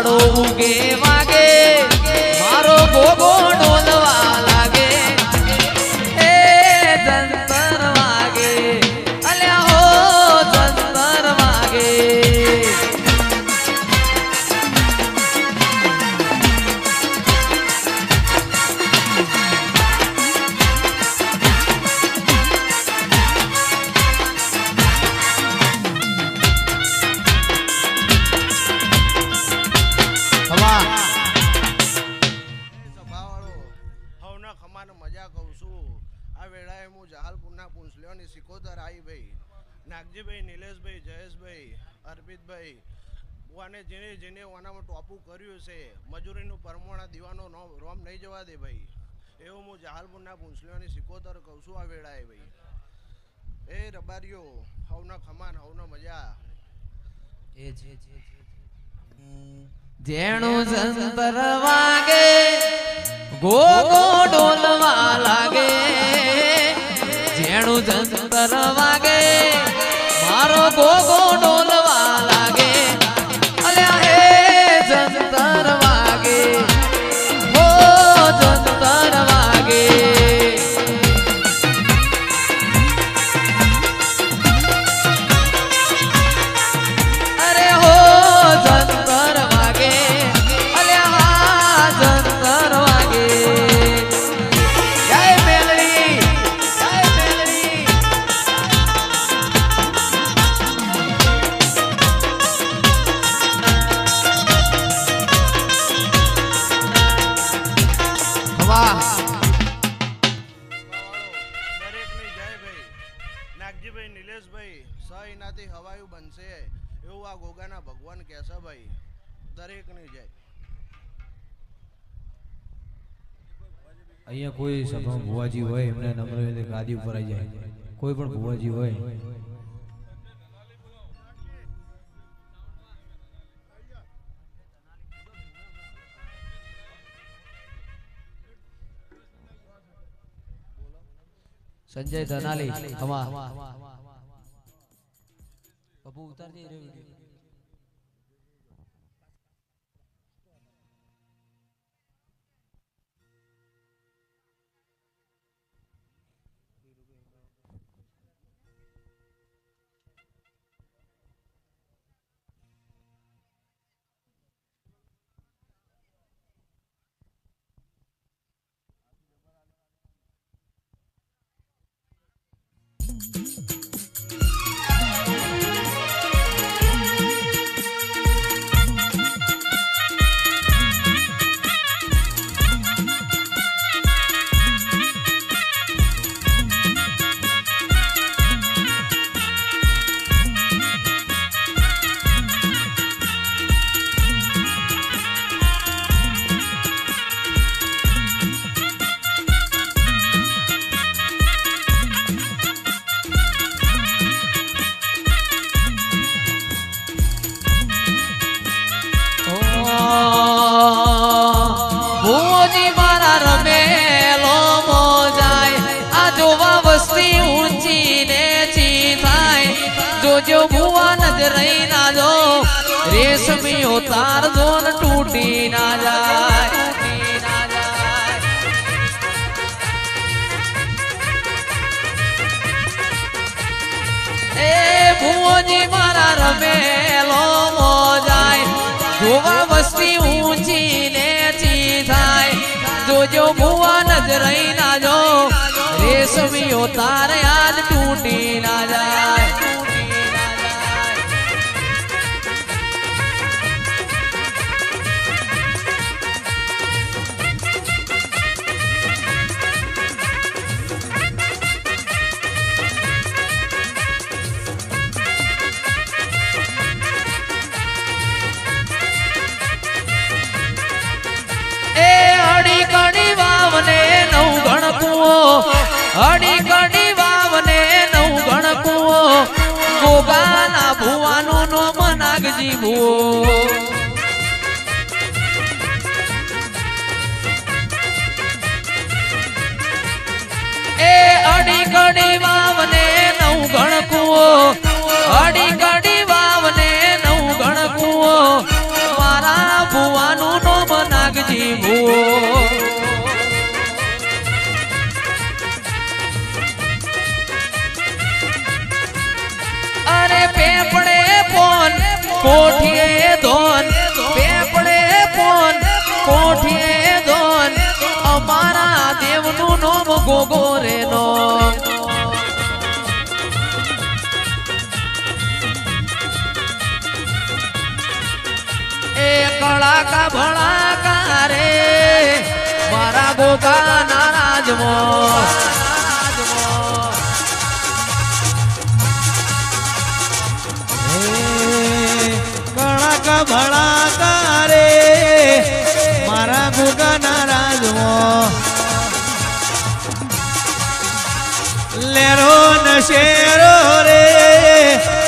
દાડો ઉગે વાગે મારો ગોગો ડોલવા લાગે એ જંતર વાગે અલ્યા હો જંતર વાગે નાગજીભાઈ, નિલેશભાઈ, જયેશભાઈ, અર્પિતભાઈ અને જેને ઓનામાં ટોપું કર્યું છે મજૂરીનું પરમોણા દીવાનો રોમ નહીં જવા દે ભાઈ એવું હું જહાલપુરના પૂંછલીઓની સિકોતર કહું છું આ વેળાએ ભાઈ એ રબારીઓ હવના ખમાન હવના મજા એ જેણું જંતર વાગે ગોગો ડોલવા લાગે જેણું જંતર વાગે મારો ગોગો ડોલવા લાગે અલ્યા હે જંતર વાગે હો જંતર વાગે અરે હો જંતર વાગે અલ્યા હા જંતર વાગે જય મેલડી જય મેલડી દરેકની જય ભાઈ નાગજીભાઈ, નિલેશભાઈ સ એનાથી હવાયું બનશે એવું આ ગોગાના ભગવાન કહેશે ભાઈ દરેકની જય અહીંયા કોઈ સભા ભુવાજી હોય એમને નમ્ર રીતે ગાદી ઉપર આવી જાય કોઈ પણ ભુવાજી હોય સંજય ધનાલી હવા બબુ ઉતારજે રે વિડિયો ભુવોજી મારા રમેલો મોજાય આ જોવા વસ્તી ઊંચી નેચી થાય જોજો ભુવા નજરઈ ના જો રેશમીઓ તાર જોન તૂટી ના જાય એ ભુવોજી મારા રમેલો મોજાય જોવા વસ્તી ઊંચી નેચી થાય જોજો ભુવા નજરઈ ના જો રેશમીઓ તારે આજ તૂટી ના જાય અડી કડી વાવને નવ ગણકુઓ ગોગાના ભુવાનું નોમ નાગજી ભુવો એ અડી કડી વાવને નવ ગણકુઓ અડી કડી વાવને નવ ગણકુઓ મારા કોઠીએ ધોન પેપડે પોન કોઠીએ ધોન અમારા દેવનું નોમ ગોગો રે નો એ કળાકા ભળાકા રે મારા ગોગા નારાજમાં કળાકા ભળાકા રે મારા ગોગાના રાજમાં લેરો ને શેરો રે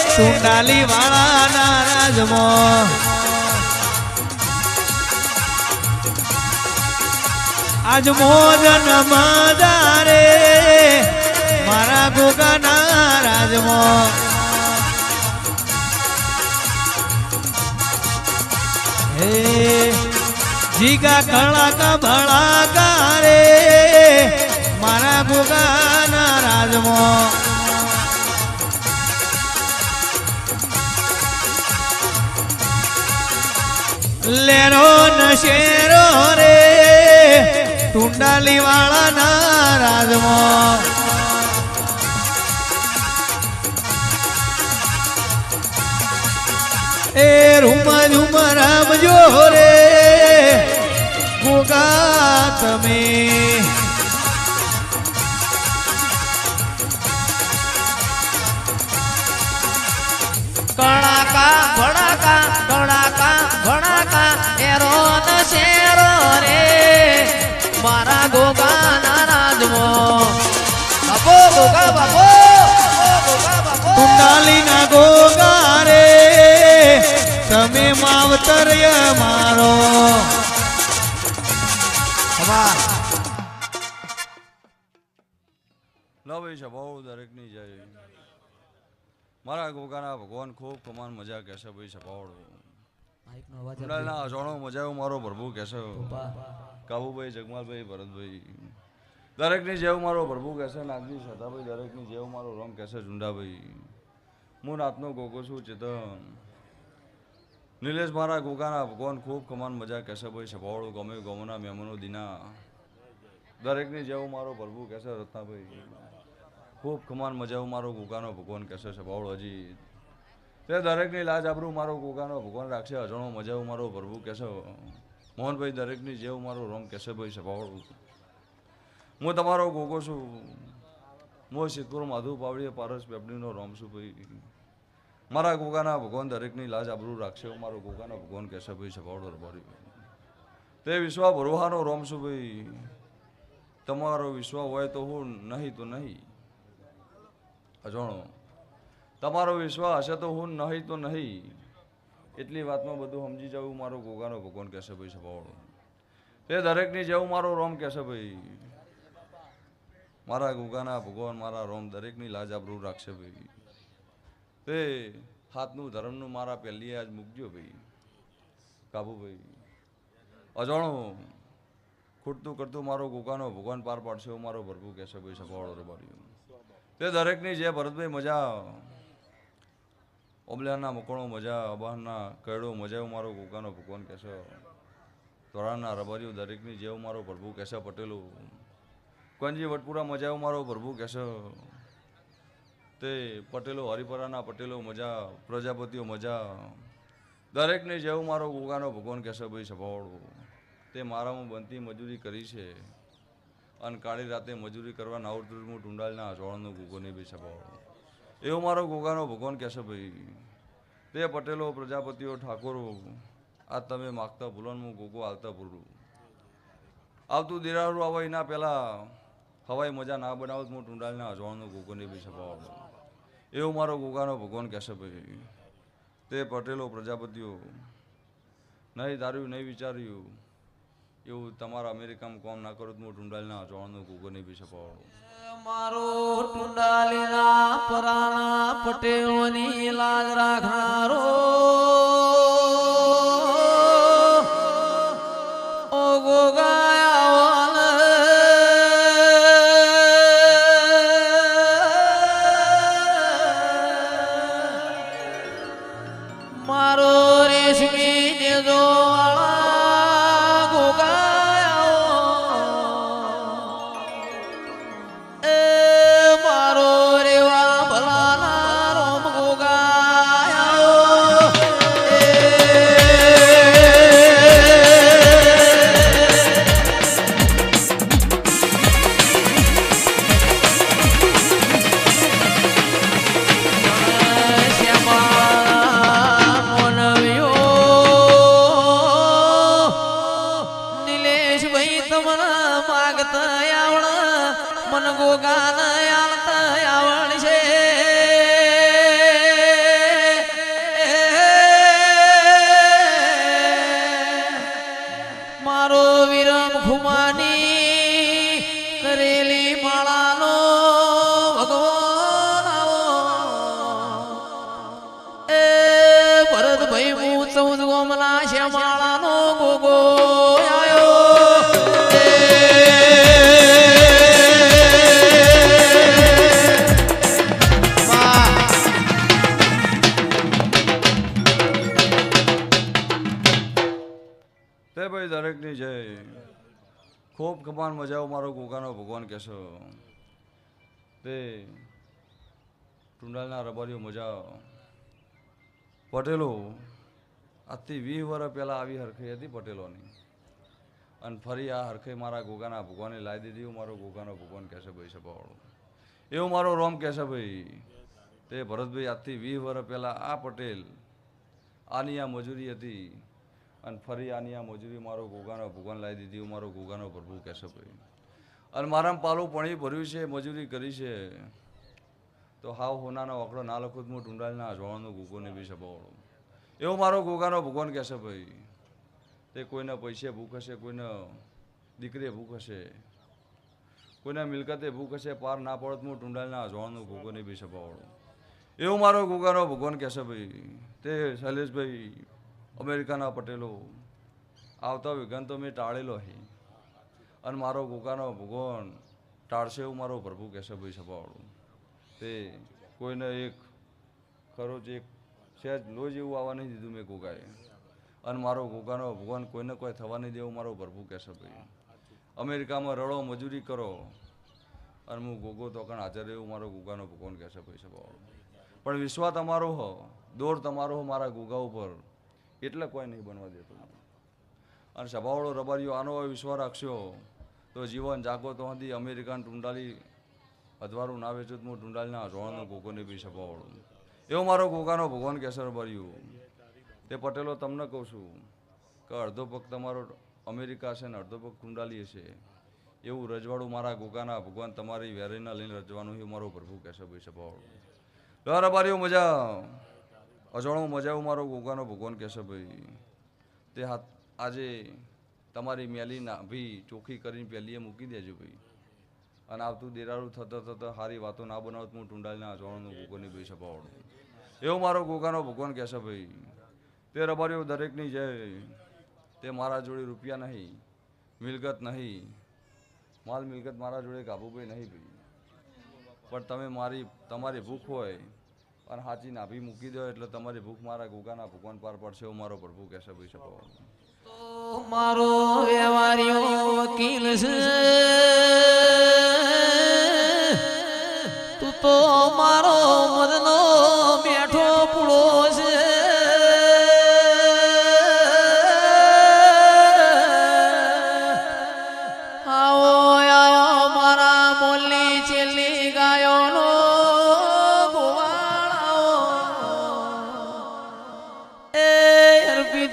ટુંડાલી વાળાના રાજમાં આજ મોજન મજા રે મારા ગોગાના રાજમાં જીગા કળાકા ભળાકા રે મારા ગોગાના રાજમાં લેરો ને શેરો રે ટુંડાલી વાળાના રાજમાં એ રૂમા ઝુમા રામજો રે ગોગા તમે કળાકા ભડાકા એરો ન શેરો રે મારા ગોગા નારાજમાં બાપો ગોગા બાપો કુંડાલી ના ગોગા રે તમે માવતર મારો લવે છે બહુ દરેકની જય મારા ગોગાના ભગવાન ખૂબ કમાન મજા કહેશે ભાઈ સપાવડો કુંડાલના અજાણો મજા મારો પ્રભુ કહેશે કાબુભાઈ જગમાલભાઈ ભરતભાઈ દરેકની જેવું મારો પ્રભુ કહેશે નાગજી સદાભાઈ દરેકની જેવું મારો રમ કહેશે ઝુંડાભાઈ હું નાતનો ગોગો છું ચેતન નિલેશ મારા ગોગાના ભગવાન ખૂબ કમાન મજા કહેશે ભાઈ સપાવડો ગમે ગમના મહેમાનો દીના દરેકની જેવું મારો પ્રભુ કહેશે રત્નાભાઈ ખૂબ કમાન મજા મારો ગોગાનો ભગવાન કહેશે સપાવડો હજી તે દરેકની લાજ આબરૂ મારો ગોગાનો ભગવાન રાખશે અજાણો મજા મારો પ્રભુ કહેશે મોહનભાઈ દરેકની જેવું મારો રમ કહેશે ભાઈ સપાવડો હું તમારો ગોગો છું હું સિદ્ધપુર માધુ પાવડીએ પારસ પેપડીનો રોમ છું ભાઈ મારા ગોગાના ભગવાન દરેકની લાજ આબરૂ રાખશે મારો ગોગાનો ભગવાન કહેશે ભાઈ સપાવડો રબારી તે વિશ્વા ભરવાનો રોમ છું ભાઈ તમારો વિશ્વા હોય તો હું નહીં તો નહીં અજાણો તમારો વિશ્વાસ હશે તો હું નહીં તો નહીં એટલી વાતમાં બધું સમજી જવું મારો ગોગાનો ભગવાન કહેશે ભાઈ સપાવડો તે દરેકની જેવું મારો રોમ કહેશે ભાઈ મારા ગોગાના ભગવાન મારા રોમ દરેકની લાજ આબરૂ રાખશે ભાઈ તે હાથનું ધર્મનું મારા પહેલી આજ મૂકજો ભાઈ કાબુભાઈ અજાણો ખૂટતું કરતું મારો ગોગાનો ભગવાન પાર પાડશે એવું મારો પ્રભુ કહેશે ભાઈ સપાવડો રબાર્યું તે દરેકની જે ભરતભાઈ મજા ઓબલાના મકોણો મજા અબાહના કયડો મજા એવું મારો ગોગાનો ભગવાન કહેશે ધોરાના રબારીઓ દરેકની જેવું મારો પ્રભુ કહેશે પટેલો કોંજી વટપુરા મજા એવું મારો પ્રભુ કહેશે તે પટેલો હરિપરાના પટેલો મજા પ્રજાપતિઓ મજા દરેકની જેવું મારો ગોગાનો ભગવાન કહેશે ભાઈ સભાવાળો તે મારામાં બનતી મજૂરી કરી છે અને કાળી રાતે મજૂરી કરવા નાવડું ટુંડાલના અજવાળનો ગોગોને બી સભાવાળો એવું મારો ગોગાનો ભગવાન કહેશે ભાઈ તે પટેલો પ્રજાપતિઓ ઠાકોરો આ તમે માગતા ભૂલવાનું ગોગો હાલતા ભૂલું આવતું દિરારું આવે એના પહેલાં હવાઈ મજા ના બનાવત હું ટુંડાલના અજવાળનો ગોગોને બી સભાવાળો એવું મારો ગોગાનો ભગવાન કહેશે ભાઈ તે પટેલો પ્રજાપતિઓ નહીં ધાર્યું નહીં વિચાર્યું એવું તમારા અમેરિકામાં કામ ના કરો તો હું ટુંડાલના અજવાળનો ગોગોને બી સભાવાળો મારો ટુંડાલીના પરાણા પટેલોની લાજ રાખનારો ઓ ગોગાયાવાલ મારો મન ગોગાન આલતા આવડશે મારો વિરમ ખુમાની કરેલી માળાનો ભગવાન આવો એ ભરતભાઈ હું 14 ગોમના છે માળાનો ગોગો આયો તે ભાઈ દરેકની જય ખૂબ કમાન મજા મારો ગોગાનો ભગવાન કહેશો તે ટુંડાલના રબારીઓ મજા પટેલો આજથી 20 વર્ષ પહેલાં આવી હરખાઈ હતી પટેલોની અને ફરી આ હરખાઈ મારા ગોગાના ભગવાને લાવી દીધી એવું મારો ગોગાનો ભગવાન કહેશે ભાઈ સભાવાળો એવું મારો રોમ કહેશે ભાઈ તે ભરતભાઈ આજથી 20 વર્ષ પહેલાં આ પટેલ આની આ મજૂરી હતી અને ફરી આની આ મજૂરી મારો ગોગાનો ભગવાન લાવી દીધી એવું મારો ગોગાનો પ્રભુ કહેશે ભાઈ અને મારામાં પાલું પાણી ભર્યું છે મજૂરી કરી છે તો હાવ હોનાનો આંકડો ના લખું હું ટુંડાલના અજવાળાનો ગોગોને બી સભાવાળો એવો મારો ગોગાનો ભગવાન કહેશે ભાઈ તે કોઈને પૈસે ભૂખ હશે કોઈને દીકરીએ ભૂખ હશે કોઈને મિલકતે ભૂખ હશે પાર ના પડત હું ટુંડાલના અજવાળાનો ગોગોને બી સભાવાળો એવો મારો ગોગાનો ભગવાન કહેશે ભાઈ તે શૈલેષભાઈ અમેરિકાના પટેલો આવતા વિઘન તો મેં ટાળેલો હી અને મારો ગોગાનો ભગવાન ટાળશે એવું મારો પ્રભુ કહેશે ભાઈ સભાવાળું તે કોઈને એક ખરો જ એક સહેજ લો જેવું આવવા નહીં દીધું મેં ગોગાએ અને મારો ગોગાનો ભગવાન કોઈને કોઈ થવા નહીં દેવું મારો પ્રભુ કહેશે ભાઈ અમેરિકામાં રડો મજૂરી કરો અને હું ગોગો તો કણ હાજર એવું મારો ગોગાનો ભગવાન કહેશે ભાઈ સભાવાળું પણ વિશ્વાસ તમારો હો દોર તમારો હો મારા ગોગા ઉપર એટલે કોઈ નહીં બનવા દેતો અને સભાવાળો રબારીઓ આનો વિશ્વાસ રાખશો તો જીવન જાગો તો હતી અમેરિકન ટુંડાલી અધવારું ના વેચું હું ટુંડાલીના અજવાળાનો ગોગોને બી સભાવાળો એવો મારો ગોગાનો ભગવાન કહેશે રબારીઓ તે પટેલો તમને કહું છું કે અડધો પગ તમારો અમેરિકા છે ને અડધો પગ ટુંડાલી હશે એવું રજવાડું મારા ગોગાના ભગવાન તમારી વેરીના લઈને રજવાનું એ મારો પ્રભુ કહેશે ભાઈ સભાવાળો રબારીઓ મજા અજવાળો મજા એવું મારો ગોગાનો ભગવાન કહેશે ભાઈ તે હાથ આજે તમારી મેલી નાભી ચોખ્ખી કરીને પહેલીએ મૂકી દેજો ભાઈ અને આવતું દેરારું થતાં થતાં સારી વાતો ના બનાવત હું ટુંડાલીના અજવાળાનો ગોગોની ભાઈ સભાવાળો એવો મારો ગોગાનો ભગવાન કહેશે ભાઈ તે રબારીઓ દરેકની જય તે મારા જોડે રૂપિયા નહીં મિલકત નહીં માલ મિલકત મારા જોડે કાબુભાઈ નહીં ભાઈ પણ તમે તમારી ભૂખ હોય અને સાચી નાભી મૂકી દો એટલે તમારી ભૂખ મારા ગોગાના ભગવાન પાર પડશે એવું મારો પ્રભુ કહેશે ભાઈ સભાવાળો મારો વ્યવહારીઓ વકીલ છે તું તો મારો મદનો બેઠો પૂળો છે આવો આવો મારા મોલી છેલ્લી ગાયોનો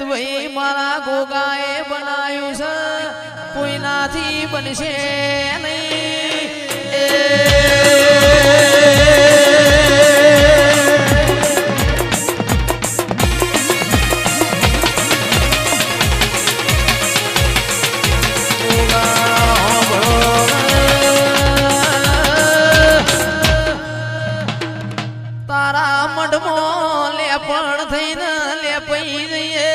ભાઈ મારા ગોગાએ બનાવ્યું છે કોઈનાથી બનશે તારા મઢમાં લેપણ થઈને લેપાઈ જઈએ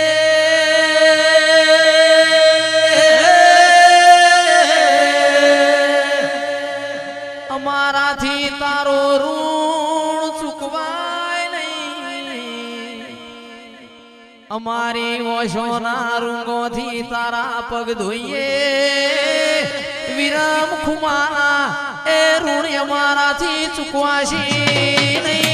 અમારાથી તારો ઋણ ચૂકવાય નહીં અમારી ઓશોના રૂંગોથી તારા પગ ધોઈએ વિરમ ખુમાના એ ઋણ અમારાથી ચૂકવાશે નહીં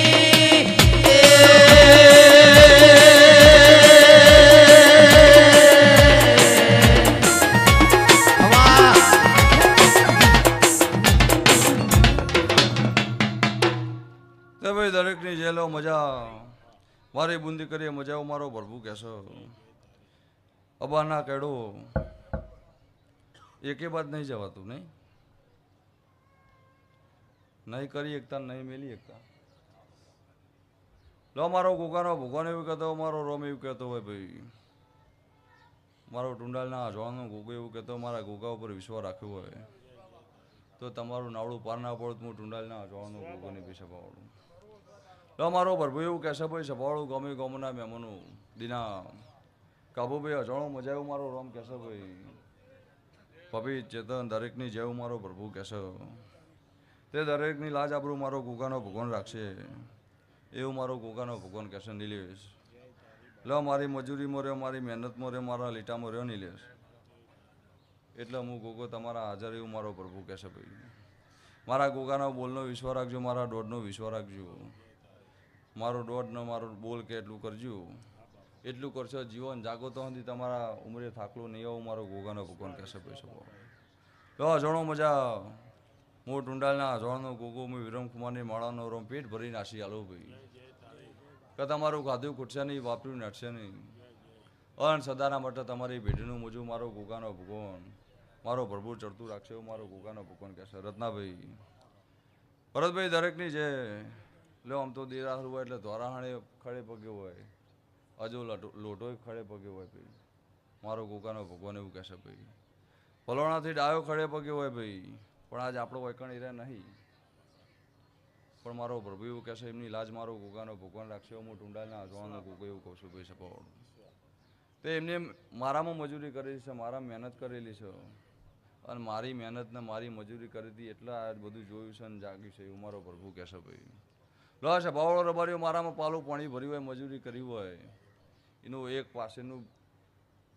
દરેકની જેલો મજા મારી બુંદી કરીએ મજા મારો પ્રભુ કહેશો અબાના કેડો એકે બાદ નહીં જવાતું નહીં નહીં કરી એકતા નહીં મેલી એકતા. લો મારો ગોગાનો ભગવાન એવું કહેતો, મારો રોમ એવું કહેતો હોય ભાઈ, મારો ટુંડાલના જોવાનો ગોગો એવું કહેતો, મારા ગોગા ઉપર વિશ્વાસ રાખ્યો હોય તો તમારું નાવડું પાર ના પડતું. હું ટુંડાલના જોવાનો ગોગોને બી સભાવાળું. લો મારો પ્રભુ એવું કહેશે ભાઈ, સભાવાળું ગમે ગમના મહેમાનો દીના કાબુભાઈ અજાણો મજા એવું મારો રોમ કહેશે ભાઈ, પભી ચેતન દરેકની જેવું મારો પ્રભુ કહેશે, તે દરેકની લાજ આબરૂ મારો ગોગાનો ભગવાન રાખશે એવું મારો ગોગાનો ભગવાન કહેશે. નિલેશ લો મારી મજૂરીમાં રહ્યો, મારી મહેનતમાં રહ્યો, મારા લીટામાં રહ્યો નિલેશ, એટલે હું ગોગો તમારા હાજર એવું મારો પ્રભુ કહેશે ભાઈ. મારા ગોગાનો બોલનો વિશ્વાસ રાખજો, મારા દોઢનો વિશ્વાસ રાખજો, મારો દોઢ ને મારો બોલ કે એટલું કરજો, એટલું કરશો જીવન જાગો તો સુધી તમારા ઉંમરે થાકલું નહીં આવું મારો ગોગાનો ભગવાન કહેશે ભાઈ. લો અજાણો મજા હું ટુંડાલના અજાણનો ગોગો હું વિરમકુમારની માળાનો રોમ પેટ ભરી નાસી આલો ભાઈ, કે તમારું ખાધું ખૂટશે નહીં, વાપર્યું નડશે નહીં, અન સદાના માટે તમારી ભેટીનું મોજું મારો ગોગાનો ભગવાન મારો પ્રભુ ચડતું રાખશે એવું મારો ગોગાનો ભગવાન કહેશે. રત્નાભાઈ ભરતભાઈ દરેકની છે. લો આમ તો દેરાહર હોય એટલે ધોરાહાણે ખડે પગે હોય, હજુ લોટો ખડે પગે હોય ભાઈ, મારો ગોગાનો ભગવાન એવું કહેશે ભાઈ. પલોણાથી ડાયો ખડે પગે હોય ભાઈ, પણ આજ આપણો વૈકણ એ નહીં, પણ મારો પ્રભુ એવું કહેશે એમની લાજ મારો ગોગાનો ભગવાન રાખશે. હું ટુંડાલના અજવાળનો ગોગો એવું કહું છું ભાઈ સપાવાળું. તે એમને મારામાં મજૂરી કરેલી છે, મારા મહેનત કરેલી છે, અને મારી મહેનત ને મારી મજૂરી કરી હતી એટલે આ બધું જોયું છે અને જાગ્યું છે એવું મારો પ્રભુ કહેશે ભાઈ. લો સભાવાળો રબારીઓ મારામાં પાલું પાણી ભર્યું હોય, મજૂરી કરી હોય, એનું એક પાસેનું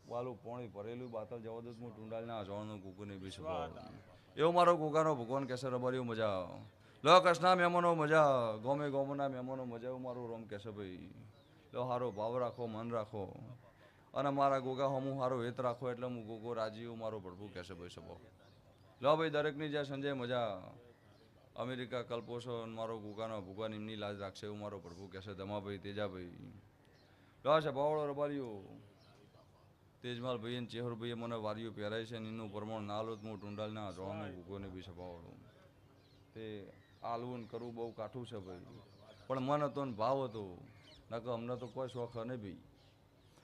પાલું પાણી ભરેલું બાતલ જવા દો, હું ટુંડાલના અજવાળનો ગોગોને બી સભાવાળું એવું મારો ગોગાનો ભગવાન કહેશે. રબારીઓ મજા લો, કચ્છના મહેમાનો મજા, ગોમે ગોમના મહેમાનો મજા એવું મારું રોમ કહેશે ભાઈ. લો સારો ભાવ રાખો, મન રાખો, અને મારા ગોગા હમું સારો હેત રાખો એટલે હું ગોગો રાજી એવું મારો પ્રભુ કહેશે ભાઈ સભો. લો ભાઈ દરેકની જ્યાં સંજય મજા અમેરિકા કલ્પોશો મારો ગોગાનો ભગવાન એમની લાજ રાખશે એવું મારો પ્રભુ કહેશે. દમાભાઈ તેજાભાઈ લો સભાવાળો રબારીઓ તેજમાલ ભાઈ અને ચેહરભાઈએ મને વારીઓ પહેરાય છે, એનું પ્રમાણ ના લો હું ટુંડાલના જોવાનો ગોગોને બી સભાવાળો. તે આલવું કરવું બહુ કાઠું છે ભાઈ, પણ મન હતો ને ભાવ હતો, નકર અમને તો કોઈ શોખ નહીં ભાઈ,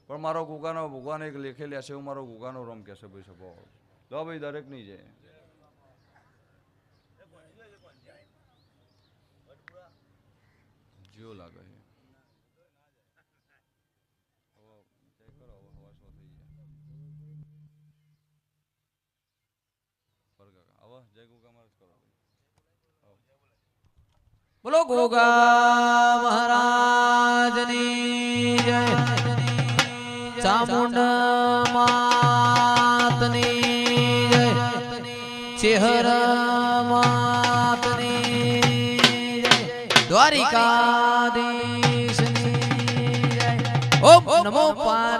પણ મારો ગોગાનો ભગવાન એક લેખે લેશે એવું મારો ગોગાનો રોમ કહેશે ભાઈ સભાવાળો. લો ભાઈ દરેકની છે. જીઓ લાગે છે જય ગોગા મહારાજ કરો. બોલો ગોગા મહારાજની જય, ચામુંડ માતની જય, ચેહર માતની જય, દ્વારિકાધીશની જય. ઓમ નમો પાર્વતી.